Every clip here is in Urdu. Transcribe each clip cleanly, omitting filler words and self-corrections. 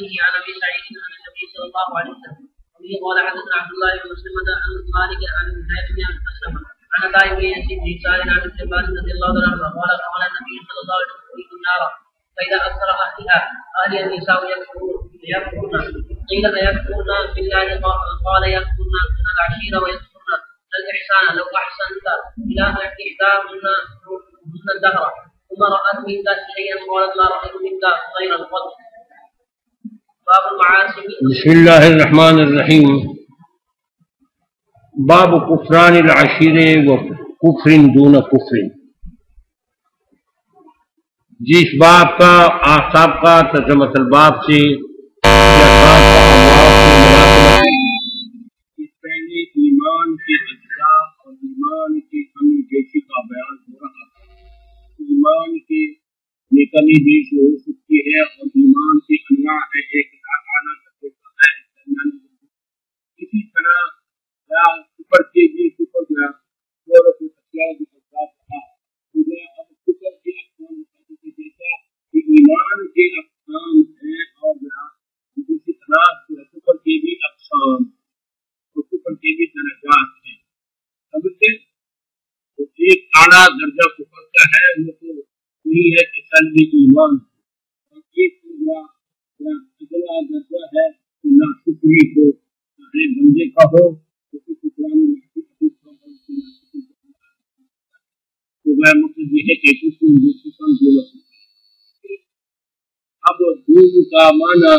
فيه عن ابي سعيد عن النبي صلى الله عليه وسلم. وبه قال حدثنا عبد الله بن مسلم عن مالك عن زيد بن اسلم عن عطاء بن يزيد بن سالم عن ابن عباس رضي الله عنه قال قال النبي صلى الله عليه وسلم في النار فاذا اكثر اهلها اهل النساء يكفرون قيل يكفرون بالله قال يكفرون من العشيره ويكفرون الاحسان لو احسنت الى احداهن الدهر ثم رأت منك شيئا قالت لا رأيت منك غير القدر. باب المعاصي. بسم الله الرحمن الرحیم. باب کفران العشیرے و کفر دون کفر. جس باب کا آفتاب کا ترجمۃ الباب سے پہلے ایمان کے اجزاء اور ایمان کی کمی بیشی کا بیان ہو رہا ہے. ایمان کی یہ کمی بیش ہو سکتی ہے اور ایمان کی اللہ ہے ایک اعلیٰ درجے کا ہے. اسی طرح یا کفر کے بھی کفر گیا اور اشیاء کی اثرات رہا. اب کفر کے اقسام جیسا کہ ایمان کے اقسام ہیں اور اسی طرح کفر کے بھی اقسام اور کفر کے بھی درجات ہیں. سمجھتے تو ایک اعلیٰ درجہ کفر کا ہے وہ تو یہی ہے کہ قلبی ایمان، اور ایک اگلا درجہ ہے کہ ناشکری ہو، چاہے بندے کا ہو تو مطلب یہ ہے کہ اب دین کا معنی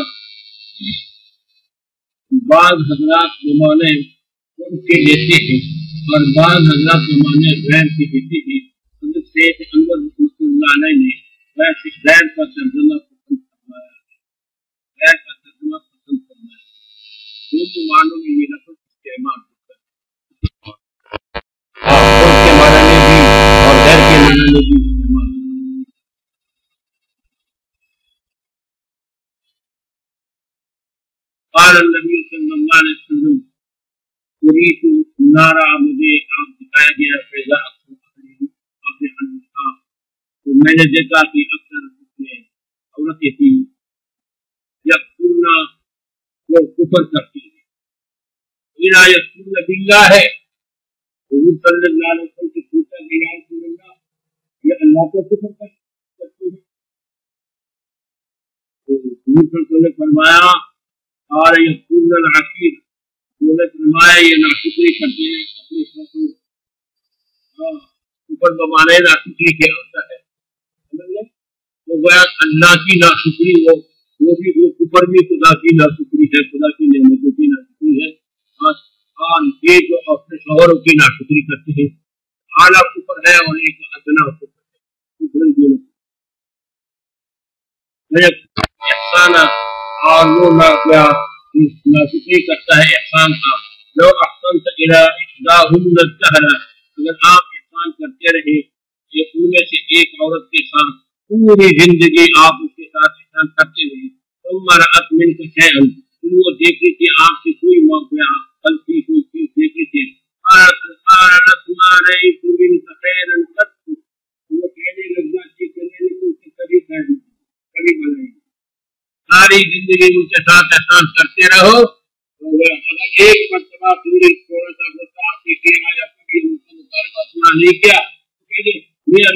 بعض حضرات کے معنی ان کے لیتے ہیں اور بعض حضرات کے معنی غیر کے لیتے ہیں. حضرت سید انور رحمۃ اللہ علیہ نے غیر کا ترجمہ پسند فرمایا ہے. غیر کا ترجمہ پسند فرمایا ہے. دونوں معنوں میں یہ لفظ استعمال ہوتا ہے، خود کے معنی میں بھی اور غیر کے معنی میں بھی استعمال ہوتا ہے. قال النبی صلی اللہ علیہ وسلم پوری تو نارا مجھے آپ بتایا گیا فیضا تو میں نے دیکھا کہ اکثر عورتیں تھی یکفرنا وہ کفر کرتی ہیں. اذا یکفرن باللہ ہے حضور صلی اللہ علیہ وسلم سے پوچھا کہ یا رسول اللہ یہ اللہ کو کفر کرتی ہے؟ تو حضور صلی اللہ علیہ وسلم نے فرمایا اور یکفرن العشیر، انہوں نے فرمایا یہ ناشکری کرتے ہیں اپنے اوپر بمانے ناشکری کیا ہوتا ہے. تو گویا اللہ کی ناشکری وہ بھی وہ کفر بھی خدا کی ناشکری ہے، خدا کی نعمتوں کی ناشکری ہے. اور یہ جو اپنے شوہروں کی ناشکری کرتے ہیں اعلیٰ کفر ہے اور ایک ادنا کفر ہے. احسان اور وہ ناشکری کرتا ہے احسان کا. لو احسنت الی احداہن الدہر، اگر آپ احسان کرتے رہے یہ ان میں سے ایک عورت کے ساتھ پوری زندگی آپ اس کے ساتھ احسان کرتے رہے، ثم رأت منک شیئا، پھر وہ دیکھی کہ آپ کی کوئی موقع غلطی کوئی چیز دیکھی تھی، قالت ما رأیت منک خیرا قط، وہ کہنے لگ جاتی کہ میں نے تم سے کبھی خیر کبھی بنائی. ساری زندگی ان کے ساتھ احسان کرتے رہو. اگر ایک مرتبہ پوری تھوڑا سا غصہ آپ نے کیا یا کبھی ان کا مطالبہ پورا نہیں کیا تو کہیے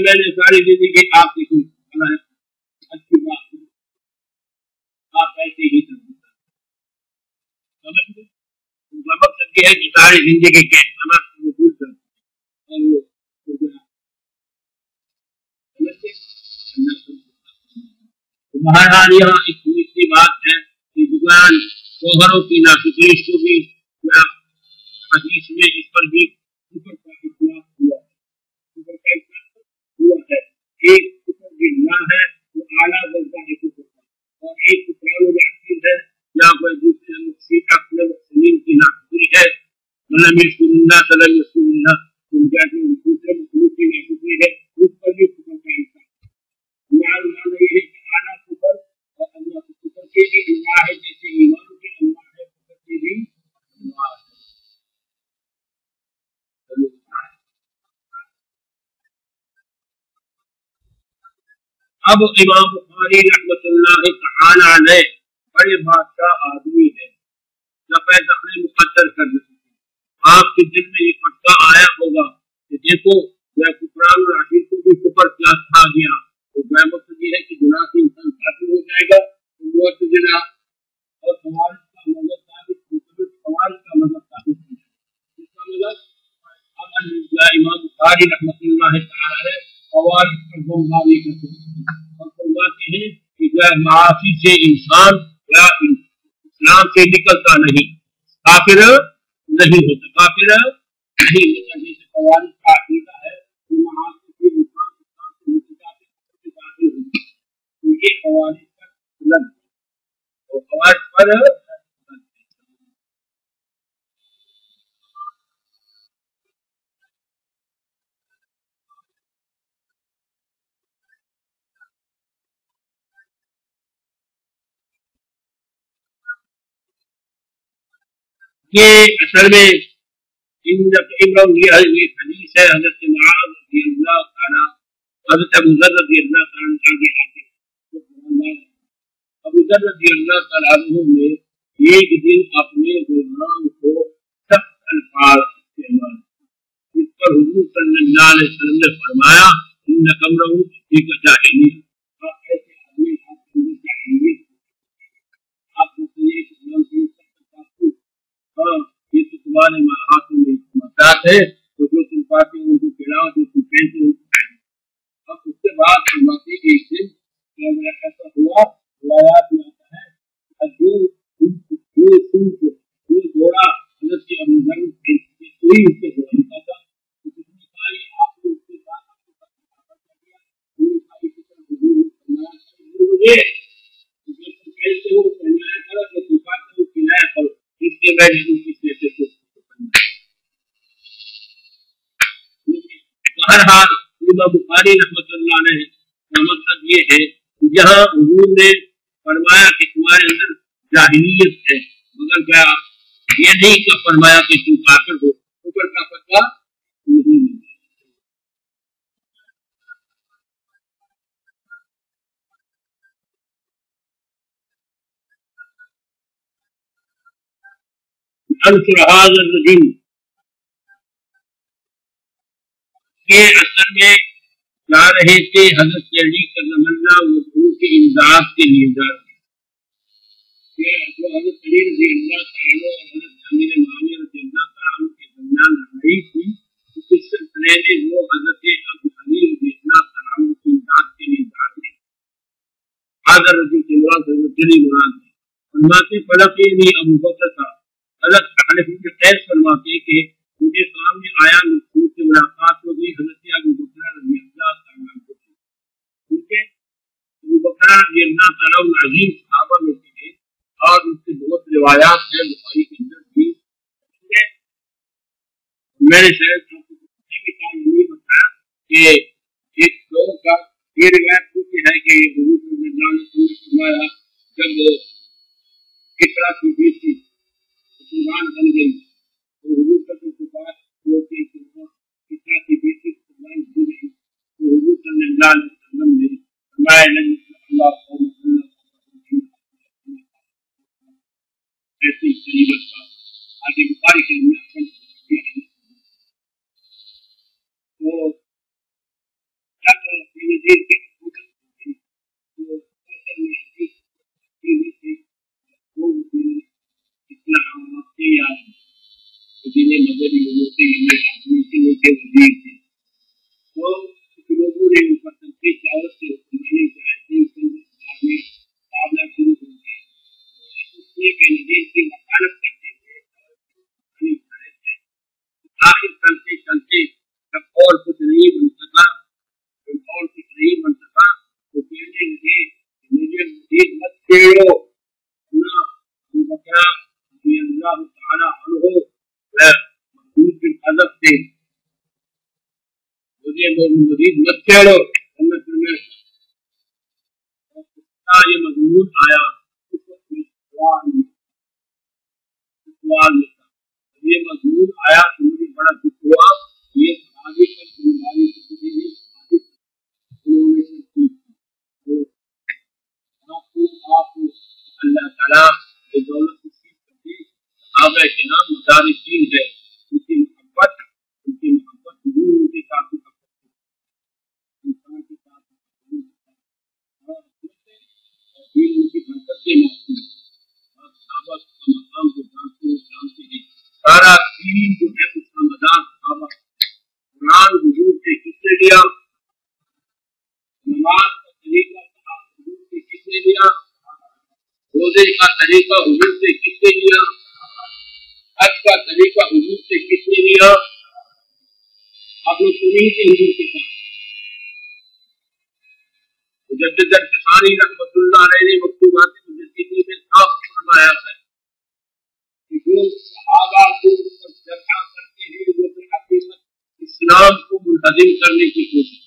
میں نے ساری زندگی آپ کی کوئی اچھی بات آپ ایسے ہی کرتے. مقصد یہ ہے کہ ساری زندگی کے احسانات کو دور کرتے اور وہ بہرحال یہاں ایک دوسری بات ہے کہ بغیر شوہروں کی ناشکری کو بھی حدیث میں اس پر بھی کفر کا اطلاق ہوا ہے. کفر کا اطلاق ہوا ہے. ایک کفر باللہ ہے وہ اعلیٰ درجہ ہے کفر کا، اور ایک کفران العشیر ہے یا کوئی دوسرے اپنے مسلمین کی ناشکری ہے. لم یشکر اللہ لم یشکر اللہ، تم کہتے ہیں دوسرے مسلمین کی ناشکری ہے، اس پر بھی کفر کا اطلاق. معلوم یہ ہے کہ اعلیٰ کفر اور اللہ کے کفر کے بھی اللہ ہے، جیسے ایمان کے اللہ ہے کفر کے بھی اللہ ہے. اب امام بخاری رحمۃ اللہ تعالی علیہ بڑے بادشاہ آدمی ہے، نفع دخل مقدر کر دیتے ہیں۔ آپ کے دل میں یہ پٹا آیا ہوگا کہ دیکھو میں قرآن الرحیم کو بھی کفر کلاس کھا گیا، تو میں مقصد یہ ہے کہ گناہ سے انسان کافر ہو جائے گا۔ معتزلہ اور خوارج کا مذہب ثابت، خوارج کا مذہب ثابت ہے، اس کا مذہب امام بخاری رحمۃ اللہ تعالی ہے خوارج پر بمباری کرتے ہیں اور فرماتے ہیں کہ معاصی سے انسان یا اسلام سے نکلتا نہیں، کافر نہیں ہوتا، کافر نہیں ہوتا۔ جیسے خوارج کا عقیدہ ہے کہ معاصی سے انسان سے نکلتا ہے، کافر ہوتا ہے، تو یہ خوارج پر لگ اور خوارج پر یہ اصل میں یہ حدیث ہے حضرت معاذ رضی اللہ تعالیٰ، حضرت ابو ذر رضی اللہ تعالیٰ آگے ابو ذر رضی اللہ تعالیٰ عنہ نے ایک دن اپنے غلام کو سخت الفاظ استعمال اس پر حضور صلی اللہ علیہ وسلم نے فرمایا انک امرؤ فیک جاہلیہ، آپ ایسے آدمی آپ کے اندر جاہلیت، آپ کو یہ اسلام کی ہاں یہ تو تمہارے ہاتھوں میں مساط ہے، تو جو تم پاتے ہو ان کو کھلاؤ، جو تم پہنتے ہو اب اس کے بعد فرماتے کہ ایک دن ایسا ہوا، روایات میں آتا ہے جو گھوڑا حضرت ابو ذر کوئی اس سے گھوڑا نہیں تھا، آپ نے اس کے ساتھ بہرحال امام بخاری رحمۃ اللہ علیہ کا مقصد یہ ہے کہ جہاں حضور نے فرمایا کہ تمہارے اندر جاہلیت ہے، مگر کیا یہ نہیں کہ فرمایا کہ تم کافر ہو، کفر کا فتویٰ نہیں ملتا۔ انصر هذا الرجل یہ اصل میں جا رہے تھے حضرت علی کرم اللہ وجہہ کی امداد کے لیے جا رہے تھے، جو حضرت علی رضی اللہ تعالیٰ اور حضرت امیر معاویہ رضی اللہ تعالیٰ کے درمیان لڑائی تھی، اس سلسلے میں وہ حضرت ابو علی رضی اللہ تعالیٰ کی امداد کے لیے جا رہے تھے۔ حاضر رضی کے مراد حضرت علی مراد ہے۔ فرماتے فلقینی ابو بکر کا حضرت حنفی کے قیس فرماتے کہ مجھے سامنے آیا، مجھ سے ملاقات ہو گئی حضرت ابو بکر رضی اللہ تعالیٰ عنہ سے، کیونکہ ابو بکر رضی اللہ تعالیٰ عنہ عظیم صحابہ میں تھے اور اس سے بہت روایات ہیں بخاری کے اندر بھی۔ میرے شہر یہ بتایا کہ ایک دور کا یہ روایت ہوتی ہے کہ حضور صلی اللہ علیہ وسلم نے فرمایا جب کسرا کی بیٹی مسلمان بن گئی تو حضور کے پاس کسرا کی بیٹی مسلمان بن گئی تو حضور صلی اللہ علیہ وسلم نے فرمایا ایسی قریبت کا آگے بخاری کے اندر تو لوگوں نے ان پر تنقید دعوت سے حکمرانی مقابلہ شروع ہو گیا، اس لیے کہ نظیر کی وکالت کرتے تھے، آخر چلتے چلتے جب اور کچھ نہیں بن سکا تو کہنے لگے مجھے مزید مت چھیڑو، نہ ابو بکر رضی اللہ تعالیٰ عنہ محمود بن ادب سے مجھے مزید مت چھیڑو، یہ مضمون آیا اس وقت سوال میں تھا، یہ مضمون آیا تو مجھے بڑا دکھ ہوا، یہ صحابی پر بیماری کسی نے انہوں نے آپ اللہ تعالیٰ تعالیٰ یہ دولت صحابہ کرام مدارسین ہے، ان کی محبت حضور ان کے ساتھ انسان کے ساتھ دین ان کی برکت سے محفوظ اور صحابہ کا مقام کو جانتے ہیں۔ سارا دین جو ہے اس کا مدار صحابہ، قرآن حضور سے کس نے لیا، نماز کا طریقہ حضور سے کس نے لیا، روزے کا طریقہ حضور سے کس نے لیا، حج کا طریقہ حضور سے کس نے لیا، آپ لوگ سنیں گے حضور کے ساتھ مجدد الفسانی رحمۃ اللہ علیہ نے مکتوبات مجددی میں صاف فرمایا ہے کہ جو صحابہ کو جگہ کرتے ہیں وہ در حقیقت اسلام کو منہدم کرنے کی کوشش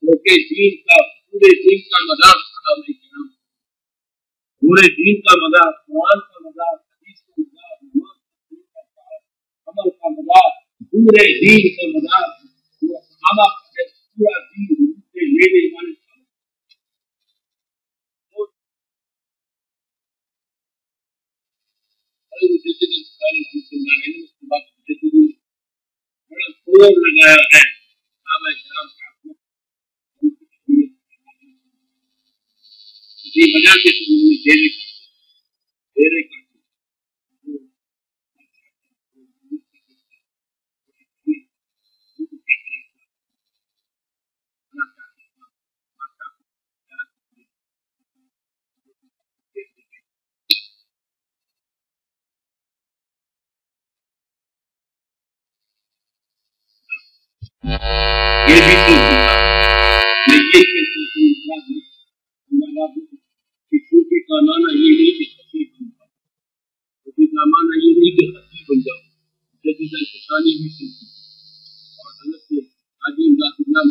کیونکہ دین کا پورے دین کا مدار صحابہ کرام، پورے دین کا مدار، قرآن کا مدار، حدیث کا مدار، نماز کا مدار، عمل کا مدار، پورے دین کا مدار وہ صحابہ کا پورا دین سے لینے والے بڑا زور لگایا ہے صحابہ کرام کا اسی وجہ سے انہوں نے دیر یہ بھی تو صوفی کا مانا یہ نہیں کہ خطیب بن جاؤ، صوفی کا مانا یہ نہیں کہ خطیب بن جاؤ، جدید الفسانی بھی صوفی اور حضرت حاجی امداد اللہ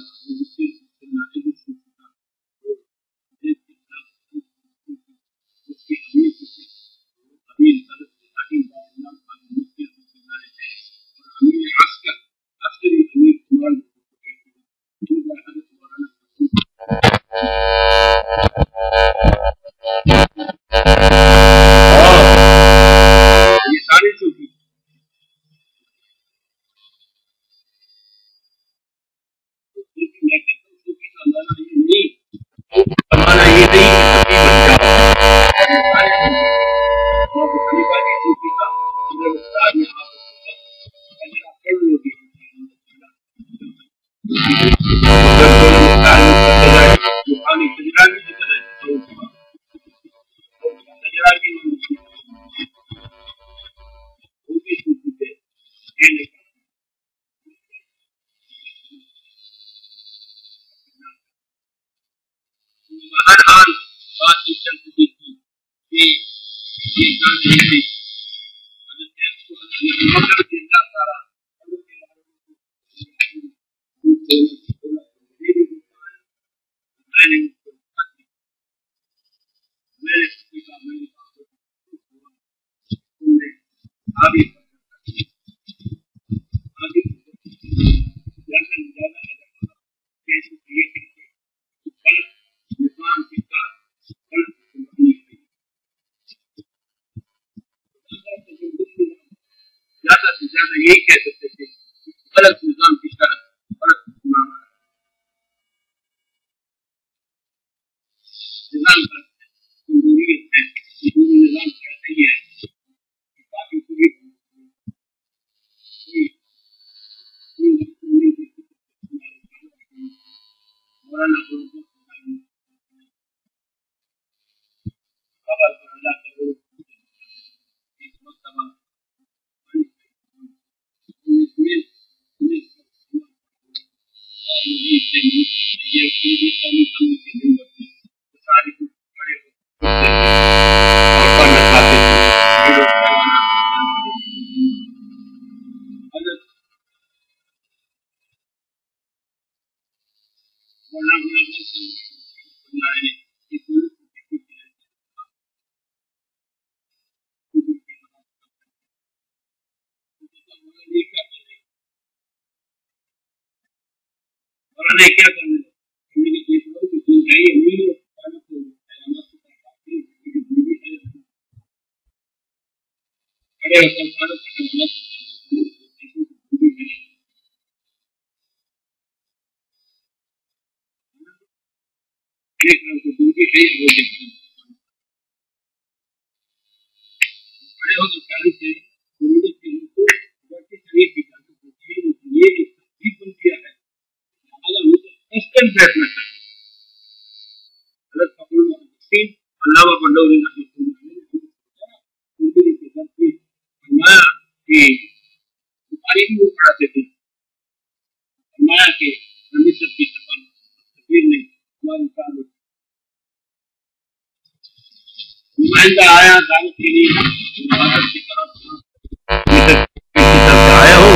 یہی کہہ سکتے تھے غلط نظام کی طرف غلط نظام جمہوریت ہے، جمہوری نظام ایسا ہی ہے باقی پوری مولانا کیا کرنا بڑے مسلمانوں کا بڑے ہو سکتے سے ضرورت کے شریف کی یہ ایک تحقیق بن گیا ہے اگر وہ کسٹم بیٹھنا چاہیے حضرت فخر الحسین علامہ بنڈوری فرمایا کہ بخاری بھی وہ پڑھاتے تھے فرمایا کہ مصر کی تصویر نے ہماری تعلق نمائندہ آیا دعوت کے لیے عبادت کی طرف آیا ہو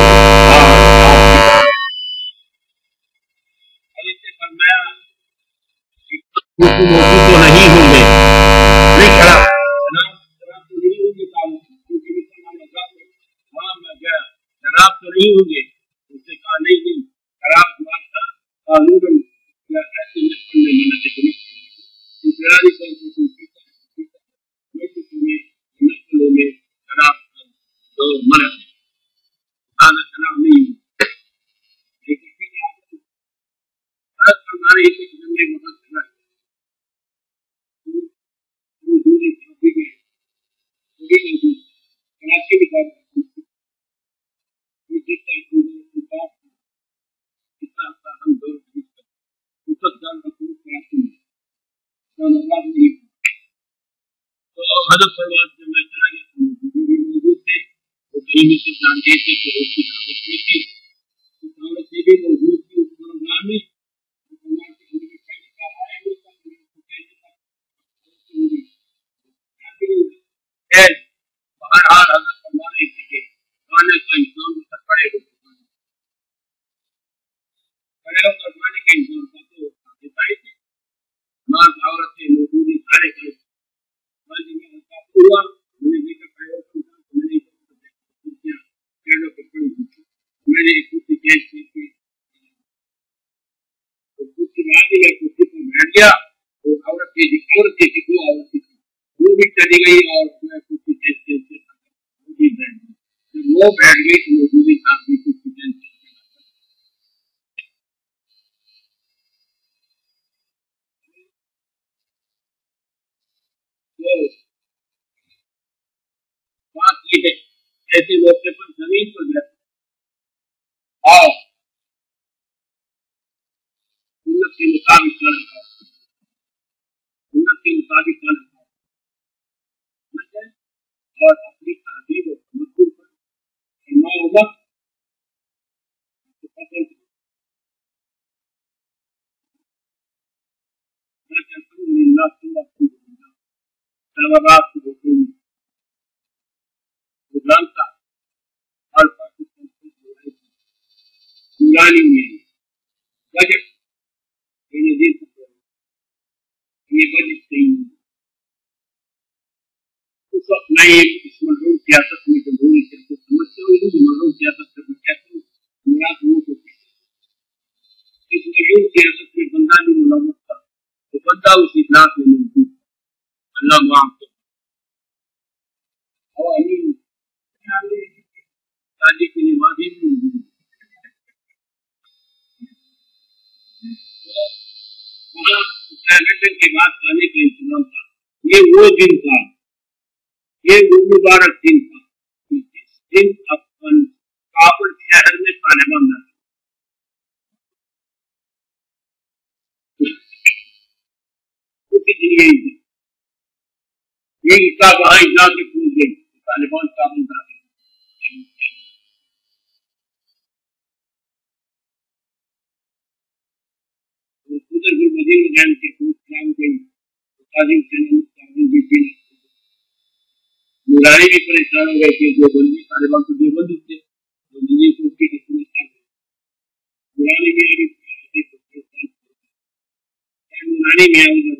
فرمایا موجود تو نہیں ہوں گے نہیں کھڑا شراب تو نہیں ہوں گے اس نے کہا نہیں شراب ہمارا قانون یا ایسے میں منع سے نسلوں میں شراب تو منع شراب نہیں لیکن ہمارے جملے بہت حضرت فرماتے جب میں چلا گیا موجود تھے وہ کہیں مصر جانتے تھے کہ اس کی دعوت کی تھی دعوت سے بھی موجود تھی اس پروگرام میں بہرحال حضرت فرمانے کے کھانے کا انسان پڑے ہو کھانے کا انسان کا تو پڑے تھے مرد عورتیں موجودی سارے کرے ہوا میں نے دیکھا کھڑے ہو میں نے ایک کرسی چینج کی کرسی میں کرسی پر بیٹھ گیا اور عورت کی دو عورتیں وہ بھی چلی گئی اور میں کرسی چینج جب وہ بیٹھ گئی تو موجودی ساتھ بھی کرسی چینج بات یہ ہے ایسے موقع پر زمین پر بیٹھ اور سنت کے مطابق اور اپنی تہذیب اور تمدن پر فرما ہوگا جانتا اور پاکستان میں بجٹ یہ بجٹ صحیح اس وقت میں اس مضمون سیاست میں جمہوری سیاست سمجھتے ہوئے کہ مضمون سیاست کا میں کہتا ہوں میرا وہ تو اس مضمون سیاست میں بندہ بھی ملوث تھا تو بندہ اس اجلاس میں موجود تھا اللہ معاف کرے اور امین شادی کے لیے وادی بھی موجود وہاں میٹنگ کے بعد کھانے کا انتظام تھا یہ وہ دن تھا یہ وہ مبارک دن تھا جس دن اپن کابل شہر میں طالبان نہ یہی تھا وہاں جا کے پوچھ گئی طالبان کابل نہ نورانی بھی پریشان ہو گئے تھے جو بندی طالبان کو جو بندی تھے نورانی کو اس کی حکومت نورانی میں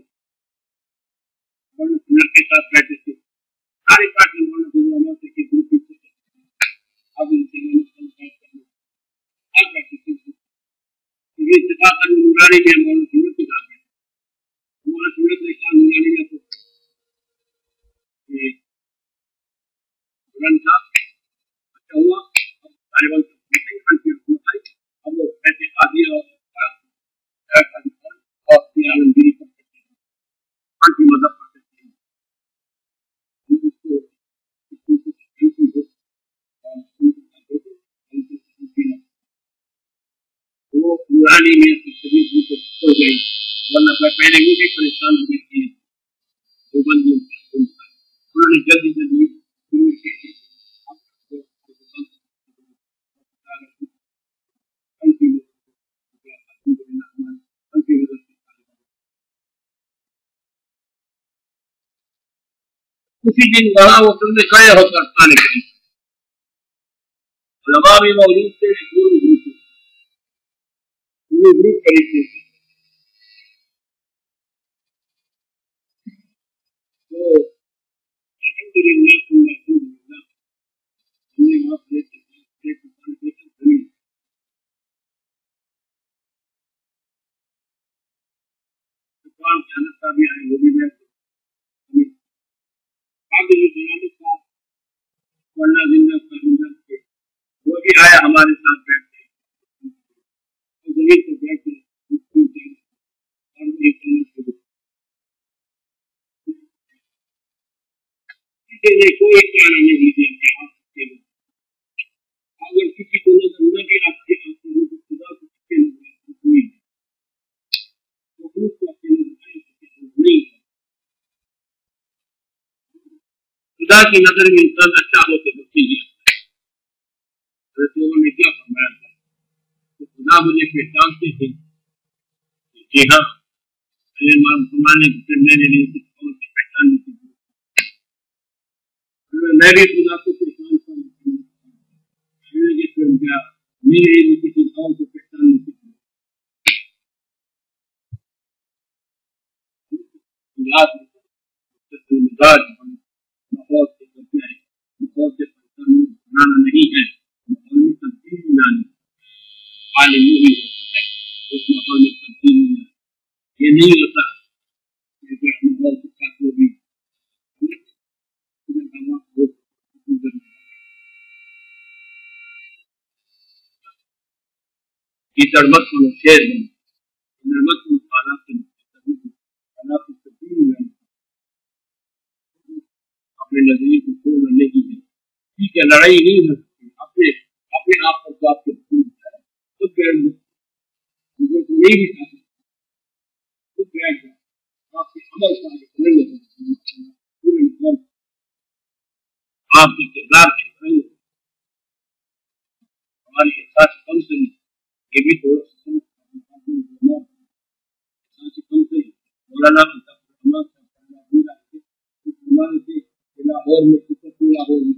کے ساتھ بیٹھے تھے سارے پارٹی اب ان سے یہ اتفاق نورانی میں مولانا سورت کے ساتھ مولانا سورت نے کہا نورانی میں تو غالباً ہم لوگ ایسے آدھی اور عالمگیری کر سکتے ہیں، آنٹی مذہب کر سکتے ہیں، وہ نورانی میں ہو گئی، ورنہ پہلے وہ بھی پریشان ہو گئی تھی دیوبندیوں سے، انہوں نے جلدی جلدی شروع کے اسی دن وہاں وہ سب نے کھڑے ہو کر تانے کری، علماء بھی موجود تھے، گروپ خریدتے تھے، تو الحمدللہ ہم نے وہاں پر بھی آئے، وہ بھی میں وہ بھی آیا ہمارے ساتھ بیٹھتے زمین پر بیٹھے کوئی کہنا نہیں دیا کہ آپ اگر کسی کو نظر نہ بھی آپ کے خدا کو نہیں خدا کی نظر میں انسان اچھا ہو تو بچی ہی نے کیا فرمایا تھا تو خدا مجھے پہچانتے تھے، جی ہاں فرمانے میرے لیے پہچان میں بھی خدا کو پہچانتا ہوں، میرے لیے کسی اور کو پہچان نہیں سکتا، ماحول سے بنانا نہیں ہے، ماحول میں تبدیلی لانی، عالم وہی ہوتا ہے اس ماحول میں تبدیلی لانا، یہ نہیں ہوتا ماحول کے ساتھ وہ بھی کیچڑ مت کرو، شیر مت کرو، حالات کو تبدیلی لانا، اپنے نظریے کو چھوڑنا نہیں ہے، ٹھیک ہے لڑائی نہیں ہو سکتی، اپنے آپ پر تو آپ کے خود بیٹھ جائے، مجھے کو نہیں بھی کھا سکتے، خود بیٹھ جائے، آپ کے عمل کا نہیں ہوتا، آپ کے کردار کے نہیں ہوتا، ہماری احساس کم سے نہیں، یہ بھی تھوڑا مولانا لاہور میں لاہور میں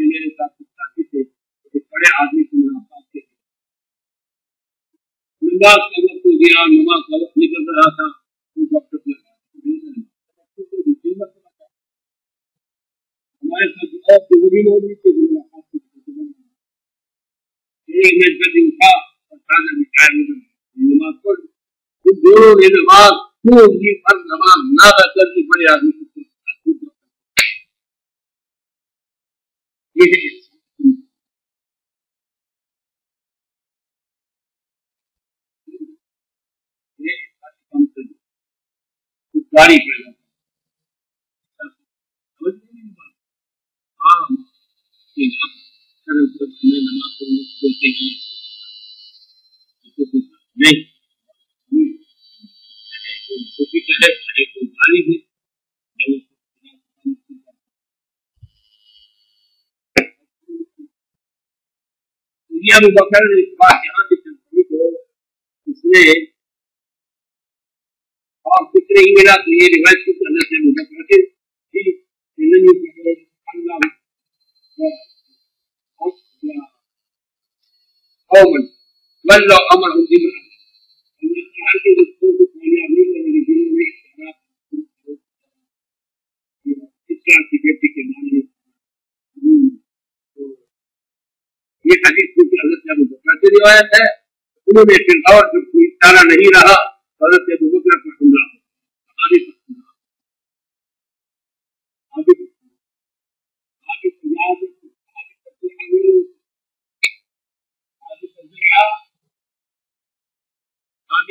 میرے ساتھ ساتھی تھے، بڑے آدمی کی ملاقات کے نماز کا وقت ہو گیا، نماز کا وقت نکل رہا تھا، ڈاکٹر ہمارے ساتھ اور وہ بھی موجود تھے، ملاقات کی اٹھا اور نماز پڑھ دونوں نے نماز نماز نہ کرنے بڑے آدمی گاڑی پیدا ہاں نماز بولتے ہی نہیں ابو بکر نے اس بات یہاں سے اس نے اور کتنے ہی ملا تو یہ روایت کی وجہ سے مجھے امر کی بیٹی کے معنی یہ حدیث کیونکہ حضرت ابو بکر کی روایت ہے، انہوں نے پھر اور جب کوئی اشارہ نہیں رہا حضرت ابو بکر پر حملہ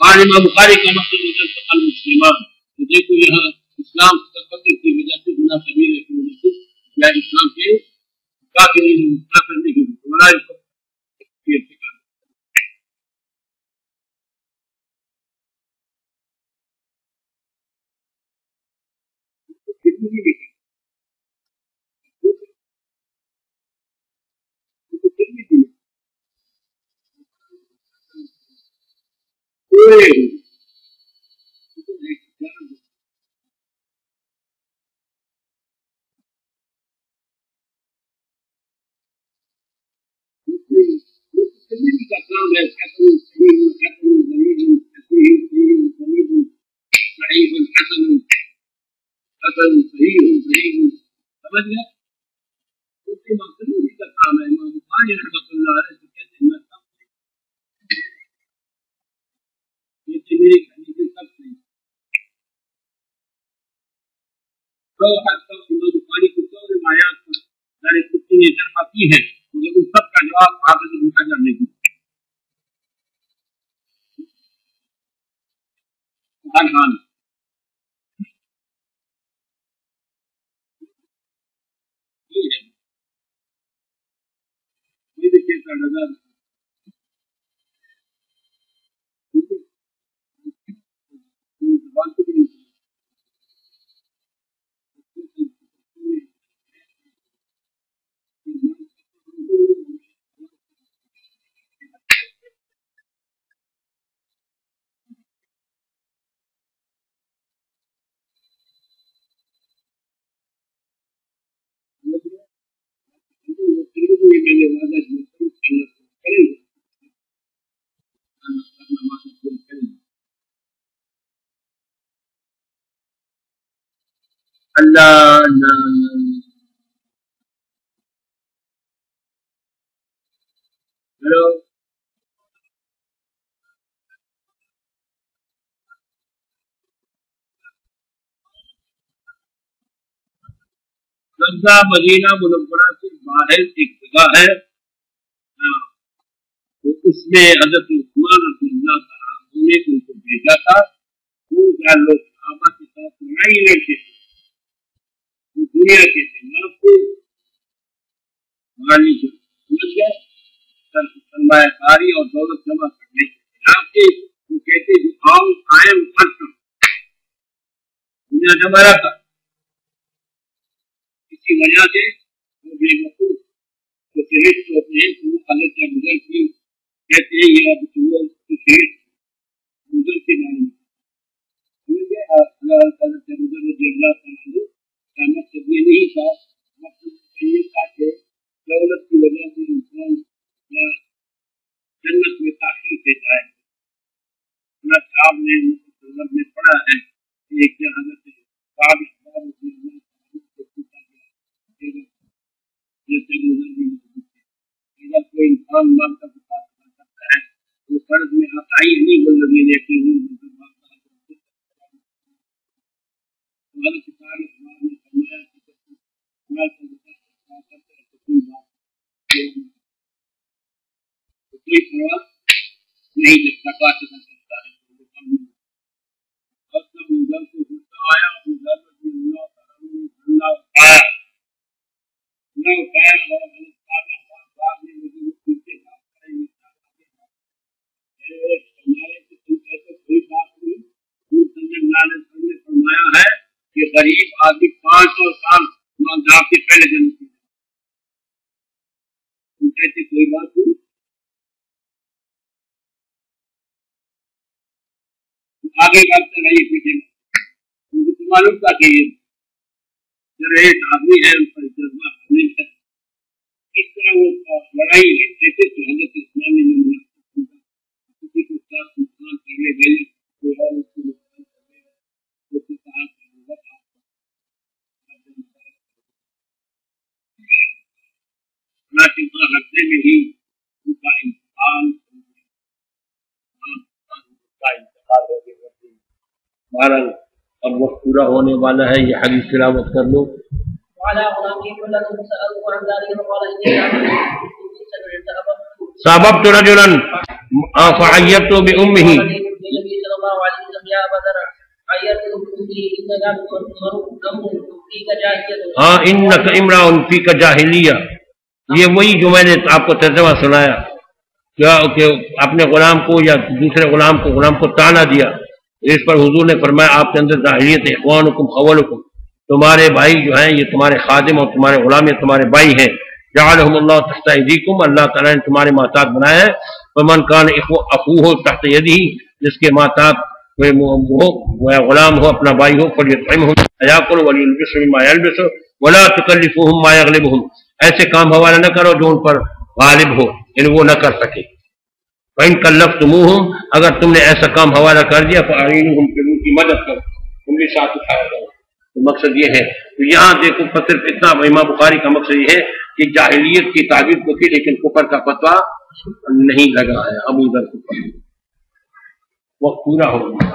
قال امام بخاری کا مقصد المسلمان، تو دیکھو یہاں اسلام قتل کی وجہ سے گناہ کبیرہ کی وجہ سے یا اسلام کے کافرین کافر نہیں ولا یہ ارتکاب کتنی بھی کا کام ہے حسن صحیح حسن غریب صحیح صحیح غریب صحیح حسن حسن صحیح صحیح سمجھ گیا؟ اس کے مقصد اسی کا کام ہے. امام بخاری رحمۃ اللہ علیہ سے کہتے ہیں میں سب یہ میری حدیث سب سے تو حد تک امام بخاری کی سو روایات پر سارے کتنی یہ آتی ہے مگر ان سب کا جواب حافظ ابن حجر نے دیا. ہر حال یہ ہے میرے کیسا نظر بات بھی میں نے وعدہ اللہ ہلو رمضہ مدینہ منورہ سے باہر ایک جگہ ہے تو اس میں حضرت عثمان رضی اللہ تعالیٰ نے ان کو بھیجا تھا. وہ جہاں لوگ صحابہ کے ساتھ لڑائی لڑتے تھے وہ دنیا کے خلاف کو مانی سمجھ گئے سرمایہ کاری اور دولت جمع کرنے کے خلاف تھے. وہ کہتے جو آؤ قائم خرچ دنیا جمع رہا کی وجہ سے وہ بے وقوف تو شہید ہوتے ہیں تو وہ حضرت گزر کی کہتے ہیں یہ اب تو شہید گزر کے بارے میں سمجھ گئے. حضرت گزر رضی اللہ تعالیٰ کا مقصد یہ نہیں تھا، مقصد یہ تھا کہ دولت کی وجہ سے انسان جنت میں تاخیر سے جائے. صاحب نے پڑھا ہے کہ حضرت صاحب رضی اللہ اگر کوئی انسان مال کا مطالبہ کرتا ہے وہ فرض میں آتا ہی نہیں بلدی لیکن کوئی پرواہ نہیں جب سکا چکا کرتا ہے آیا فرمایا ہے کہ غریب آدمی 500 سال مالدار سے پہلے جنم کہتے کوئی بات نہیں. آگے بات چلائیے پیچھے مجھے تو معلوم تھا کہ ایک آدمی ہے ان پر جذبہ نہیں ہے. اس طرح وہ لڑائی لڑتے تھے تو حضرت عثمان نے کسی کے ساتھ نقصان کرنے گئے کوئی اور اس کو نقصان کرنے گا اس کے ساتھ رکھنے میں ہی ان کا انتقال ہو گیا. بہرحال اب وقت پورا ہونے والا ہے. یہ حدیث تلاوت کر لو. سببت رجلا فعيرت بأمه النبي صلى الله عليه وسلم يا ابا ذر ايتكم تؤتي انك كم فيك جاهليه ہاں انک امرا فیک جاہلیہ، یہ وہی جو میں نے آپ کو ترجمہ سنایا کہ اپنے غلام کو یا دوسرے غلام کو تانا دیا، اس پر حضور نے فرمایا آپ کے اندر جاہلیت ہے، اخوانکم خولکم، تمہارے بھائی جو ہیں یہ تمہارے خادم اور تمہارے غلام تمہارے بھائی ہیں، جعلہم اللہ تحت ایدیکم، اللہ تعالیٰ نے تمہارے محتاط بنایا ہے، فمن کان اخوہ تحت یدہ، جس کے محتاط غلام ہو اپنا بھائی ہو، فلیطعمہ یاکل ولینبسہ مما یلبس ولا تکلفوہم ما یغلبہم، ایسے کام حوالہ نہ کرو جو ان پر غالب ہو، یعنی وہ نہ کر سکے، فإن کلفتموہم، اگر تم نے ایسا کام حوالہ کر دیا فاعینوہم، پھر ان کی مدد کرو، تم بھی ساتھ اٹھایا جاؤ، تو مقصد یہ ہے۔ تو یہاں دیکھو صرف اتنا امام بخاری کا مقصد یہ ہے کہ جاہلیت کی تعبیر کو تھی لیکن کفر کا فتویٰ نہیں لگا ہے ابو ذر کو، وقت پورا ہو گیا۔